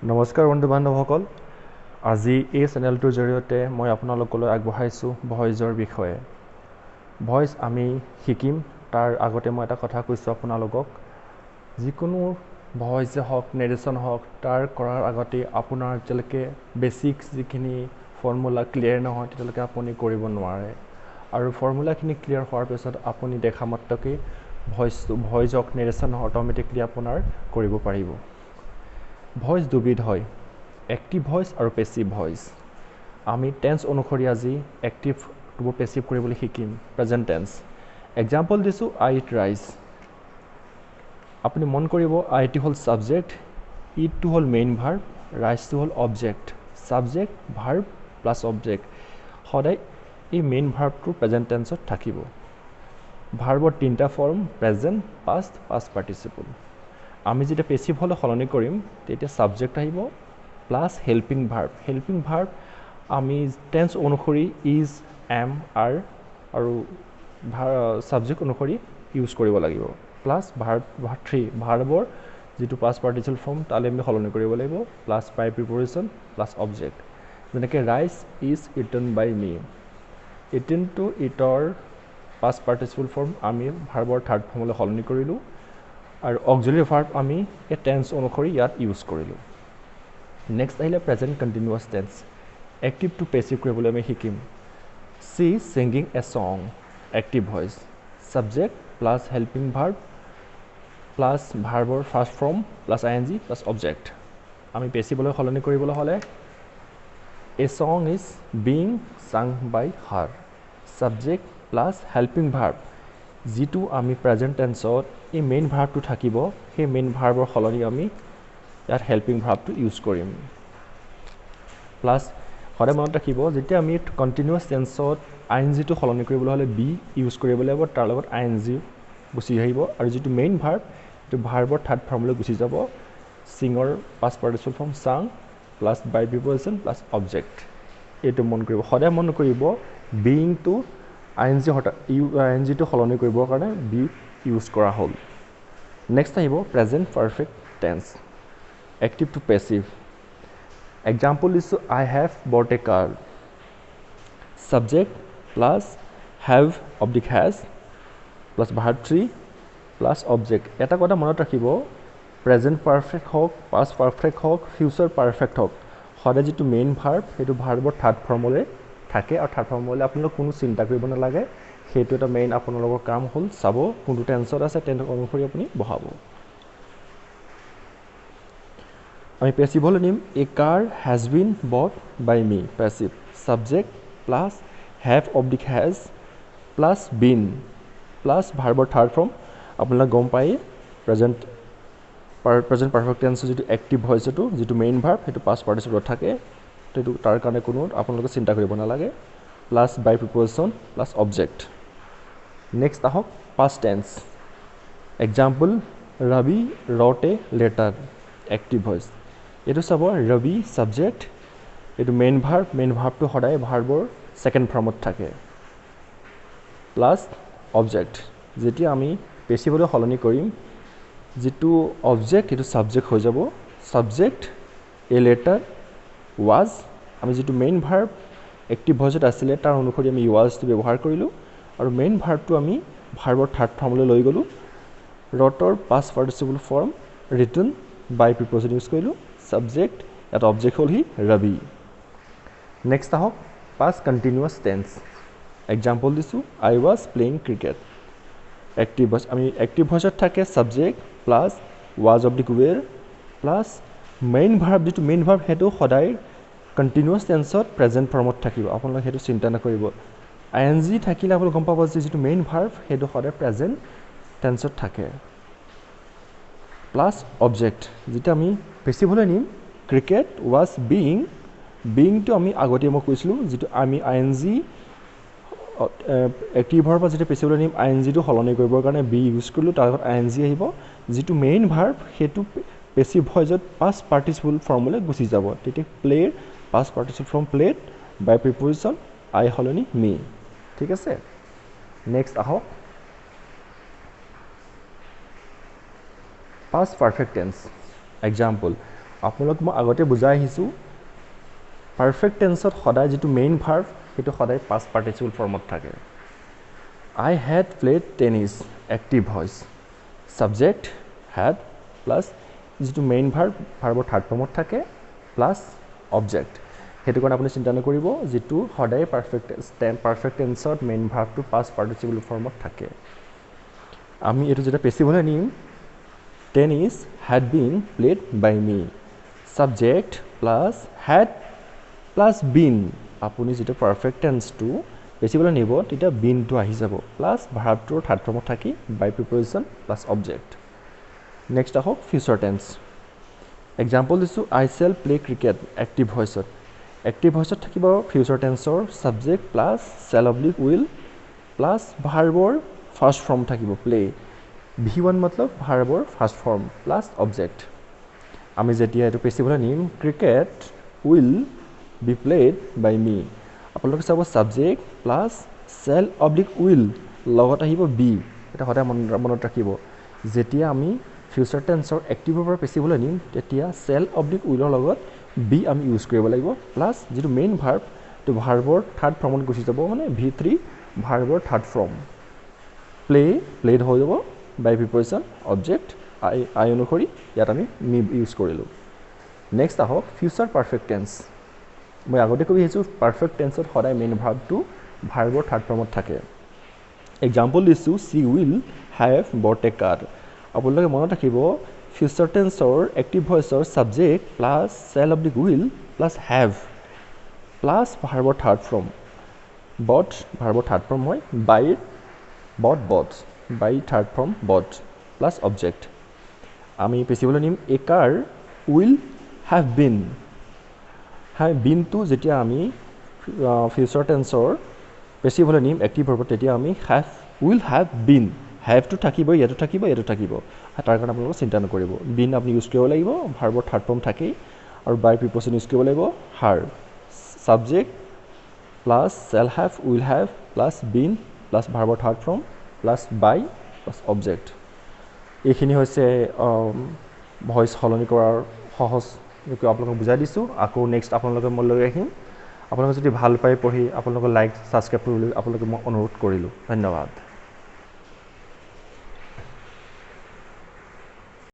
নমস্কাৰ বন্ধু বান্ধৱসকল আজি এই চেনেলটোৰ জৰিয়তে মই আপোনালোকলৈ আগবঢ়াইছোঁ ভয়েছৰ বিষয়ে ভয়েছ আমি শিকিম তাৰ আগতে মই এটা কথা কৈছোঁ আপোনালোকক যিকোনো ভয়েছে হওক নেৰেশ্যন হওক তাৰ কৰাৰ আগতে আপোনাৰ যেতিয়ালৈকে বেসিক্স যিখিনি ফৰ্মুলা ক্লিয়াৰ নহয় তেতিয়ালৈকে আপুনি কৰিব নোৱাৰে আৰু ফৰ্মুলাখিনি ক্লিয়াৰ হোৱাৰ পিছত আপুনি দেখা মাত্ৰকে ভয়েছ হওক নেৰেশ্যন অট'মেটিকলি আপোনাৰ কৰিব পাৰিব ভয়েস দুবিধ হয় এক্টিভ ভয়েস আৰু পেসিভ ভয়েস আমি টেন্স অনুসৰি আজি এক্টিভ টু পেসিভ কৰিবলৈ শিকিম প্ৰেজেন্ট টেন্স এক্সাম্পল দিছো আই ইট ৰাইস আপুনি মন কৰিব আই টি হল সাবজেক্ট ইট টু হল মেইন ভাৰ্ব ৰাইস টু হল object subject verb plus object সদায় এই মেইন ভাৰ্বটো প্ৰেজেন্ট টেন্সত থাকিব ভাৰ্বৰ তিনিটা form present past past participle আমি যেতিয়া পেসিভ হলে সলনি কৰিম তেতিয়া সাবজেক্ট আহিব প্লাস হেল্পিং ভাৰ্ব আমি টেন্স অনুসৰি ইজ এম আৰ আৰু সাবজেক্ট অনুসৰি ইউজ কৰিব লাগিব প্লাস ভাৰ্ব 3 ভাৰ্বৰ যেটো পাষ্ট পাৰ্টিচিপল ফৰ্ম তালে আমি সলনি কৰিব লাগিব plus by preposition plus object যেনেকৈ rice is eaten by me eaten to ইটৰ পাষ্ট পাৰ্টিচিপল ফৰ্ম আমি ভাৰ্বৰ থাৰ্ড ফৰ্মলৈ সলনি কৰিলোঁ আৰু অক্সিলাৰি ভাৰ্ব আমি এই টেন্স অনুসৰি ইয়াত ইউজ কৰিলোঁ নেক্সট আহিলে present continuous tense active to passive কৰিবলৈ আমি শিকিম she singing a song active voice subject plus helping verb plus ভাৰ্বৰ first form plus ING plus object আমি পেসিভলৈ সলনি কৰিবলৈ হ'লে a song is being sung by her subject plus helping verb যেটো আমি প্ৰেজেন্ট টেন্সত এই মেইন ভাৰ্বটো থাকিব সেই মেইন ভাৰ্বৰ সলনি আমি ইয়াত হেল্পিং ভাৰ্বটো ইউজ কৰিম প্লাস সদায় মনত ৰাখিব যেতিয়া আমি কণ্টিনিউয়াছ টেন্সত আইএনজিটো সলনি কৰিবলৈ হ'লে বি ইউজ কৰিব লাগিব তাৰ লগত আইএনজি গুচি আহিব আৰু যেটো মেইন ভাৰ্ব এটো ভাৰ্বৰ থাৰ্ড ফৰ্মলৈ গুচি যাব সিঙৰ পাষ্ট পাৰ্টিচিপল ফৰ্ম সাং plus by preposition plus object এটো মন কৰিব সদায় মন কৰিব বিইং টু আইএনজিটো সলনি কৰিবৰ কাৰণে বি ইউজ কৰা হ'ল নেক্সট আহিব present perfect tense active to passive example দিছো I have bought a car subject plus have object has plus verb 3 plus object এটা কথা মনত ৰাখিব প্ৰেজেন্ট পাৰফেক্ট হওক পাষ্ট পাৰফেক্ট হওক ফিউচাৰ পাৰফেক্ট হওক সদায় যেটো মেইন ভাৰ্ব সেইটো ভাৰ্বৰ থাৰ্ড ফৰ্মলৈ থাকে আৰু থাৰ্ড ফৰ্মলৈ আপোনালোক কোনো চিন্তা কৰিব নালাগে সেইটো এটা মেইন আপোনালোকৰ কাম হ'ল চাব কোনটো টেন্সত আছে টেন্স অনুসৰি আপুনি বহাব আমি পেসিভলৈ নিম a car has been bought by me passive subject plus have object has plus been plus ভাৰ্বৰ থাৰ্ড ফৰ্ম আপোনালোক গম পায় প্ৰেজেন্ট পাৰফেক্ট টেন্সৰ যেটো এক্টিভ ভয়েস যেটো মেইন ভাৰ্ব সেইটো পাষ্ট পাৰ্টিচিপলত থাকে সেইটো তাৰ কাৰণে কোনো আপোনালোকে চিন্তা কৰিব নালাগে plus by preposition plus object next আহক past tense example Rabi wrote a letter active voice এটো চাব ৰবি সাবজেক্ট এটো মেইন ভাৰ্বটো সদায় ভাৰ্বৰ সেকেন্ড ফৰ্মত থাকে প্লাস অবজেক্ট যেতিয়া আমি পেসিভলৈ সলনি কৰিম যেটো অবজেক্ট এটো সাবজেক্ট হৈ যাব সাবজেক্ট এ লেটাৰ was আমি যেটো মেইন ভাৰ্ব এক্টিভ ভয়েসত আছিল তাৰ অনুসৰি আমি wasটো ব্যৱহাৰ কৰিলো আৰু মেইন ভাৰ্বটো আমি ভাৰ্বৰ থাৰ্ড ফৰ্মলৈ লৈ গলো ৰটৰ পাষ্ট পাৰ্টিচিপল ফৰ্ম ৰিটন বাই প্ৰিপজিশন ইউজ কৰিলো সাবজেক্ট এট অবজেক্ট হ'ল হি ৰবি নেক্সট আহক পাষ্ট কন্টিনিউয়াছ টেন্স এক্সাম্পল দিছো I was playing cricket active voice আমি এক্টিভ ভয়েসত থাকে subject plus was object were plus main verb যেটো মেইন ভাৰ্ব হেতু সদায় কন্টিনিউয়াছ টেন্সত প্ৰেজেন্ট ফৰ্মত থাকিব আপোনালোক হেতু চিন্তা নকৰিব আইএনজি থাকিলে আপোনালোক গম পাব যে যেটো মেইন ভাৰ্ব হেতু সদায় প্ৰেজেন্ট টেন্সত থাকে প্লাস অবজেক্ট যেটা আমি পেসিভলৈ নিম ক্ৰিকেট ওয়াজ বিইং টু আমি আগতে মই কৈছিলো যেটো আমি আইএনজি এক্টিভ ভাৰ্ব যেটা পেসিভলৈ নিম আইএনজিটো সলনি কৰিবৰ কাৰণে বি ইউজ কৰিলো তাৰ লগত আইএনজি আহিব যেটো মেইন ভাৰ্ব হেতু পেসিভ ভয়েসত পাষ্ট পাৰ্টিচিপল ফৰ্মলৈ গুচি যাব তেতিয়া প্লেৰ পাষ্ট পাৰ্টিচিপল ফৰ্ম প্লেড বাই প্ৰিপজিশন আই সলনি মি ঠিক আছে নেক্সট আহক past perfect tense example আপোনালোক মই আগতে বুজাই আহিছোঁ পাৰফেক্ট টেন্সত সদায় যিটো মেইন ভাৰ্ব সেইটো সদায় পাষ্ট পাৰ্টিচিপল ফৰ্মত থাকে I had played tennis active voice subject had plus যিটো মেইন ভাৰ্বৰ থাৰ্ড ফৰ্মত থাকে প্লাছ অবজেক্ট সেইটো কাৰণে আপুনি চিন্তা নকৰিব যিটো সদায় পাৰফেক্ট টেন্সত মেইন ভাৰ্বটো পাষ্ট পাৰ্টিচিপল ফৰ্মত থাকে আমি এইটো যেটা পেছিবলে নিম tennis had been played by me subject plus had plus been আপুনি যেটা পাৰফেক্ট টেন্সটো পেছিবলে নিব তেতিয়া বিনটো আহি যাব প্লাছ ভাৰ্বটোৰ থাৰ্ড ফৰ্মত থাকি by preposition plus object next আহক ফিউচাৰ টেন্স এক্সাম্পল দিছোঁ I shall play cricket active ভইচত থাকিব ফিউচাৰ টেন্সৰ subject plus shall oblique will plus ভাৰ্বৰ ফাৰ্ষ্ট ফৰ্ম থাকিব প্লে V1 মতলব ভাৰ্বৰ ফাৰ্ষ্ট ফৰ্ম প্লাছ অবজেক্ট আমি যেতিয়া এইটো পেছিবলে নিম cricket will be played by me আপোনালোকে চাব subject plus shall oblique will লগত আহিব বি এটা সদায় মনত ৰাখিব যেতিয়া আমি ফিউচাৰ টেন্সৰ এক্টিভৰ পৰা পেছিবলে নিম তেতিয়া চেল অব্লিক উইলৰ লগত বি আমি ইউজ কৰিব লাগিব প্লাছ যিটো মেইন ভাৰ্ব সেইটো ভাৰ্বৰ থাৰ্ড ফৰ্মত গুচি যাব মানে V3 ভাৰ্বৰ থাৰ্ড ফৰ্ম প্লেড হৈ যাব বাই প্ৰিপজিশ্যন অবজেক্ট আই অনুসৰি ইয়াত আমি মি ইউজ কৰিলোঁ নেক্সট আহক ফিউচাৰ পাৰফেক্ট টেন্স মই আগতে কৈ আহিছোঁ পাৰফেক্ট টেন্সত সদায় মেইন ভাৰ্বটো ভাৰ্বৰ থাৰ্ড ফৰ্মত থাকে এক্সাম্পল দিছোঁ চি উইল হেভ বট এ কাৰ আপোনালোকে মনত ৰাখিব ফিউচাৰ টেন্সৰ এক্টিভ ভইচৰ subject plus shall oblique will plus have plus ভাৰ্বৰ থাৰ্ড ফৰ্ম বট ভাৰ্বৰ থাৰ্ড ফৰ্ম হয় bought by third form bought plus object আমি পেছিবলৈ নিম a car will have been বিনটো যেতিয়া আমি ফিউচাৰ টেন্সৰ পেছিবলৈ নিম এক্টিভ ভাৰ্বত তেতিয়া আমি উইল হেভ বিন হেভটো থাকিব ইয়াতো থাকিব তাৰ কাৰণে আপোনালোকে চিন্তা নকৰিব বিন আপুনি ইউজ কৰিব লাগিব ভাৰ্বৰ থাৰ্ড ফৰ্ম থাকেই আৰু বাই প্ৰিপজিশ্যন ইউজ কৰিব লাগিব হাৰ subject plus shall have will have plus been plus ভাৰ্বৰ third form plus by plus object এইখিনি হৈছে ভইচ সলনি কৰাৰ সহজ আপোনালোকক বুজাই দিছোঁ আকৌ নেক্সট আপোনালোকে মই লৈ আহিম আপোনালোকে যদি ভাল পাই পঢ়ি আপোনালোকৰ লাইক ছাবস্ক্ৰাইব কৰিবলৈ আপোনালোকে মই অনুৰোধ কৰিলোঁ ধন্যবাদ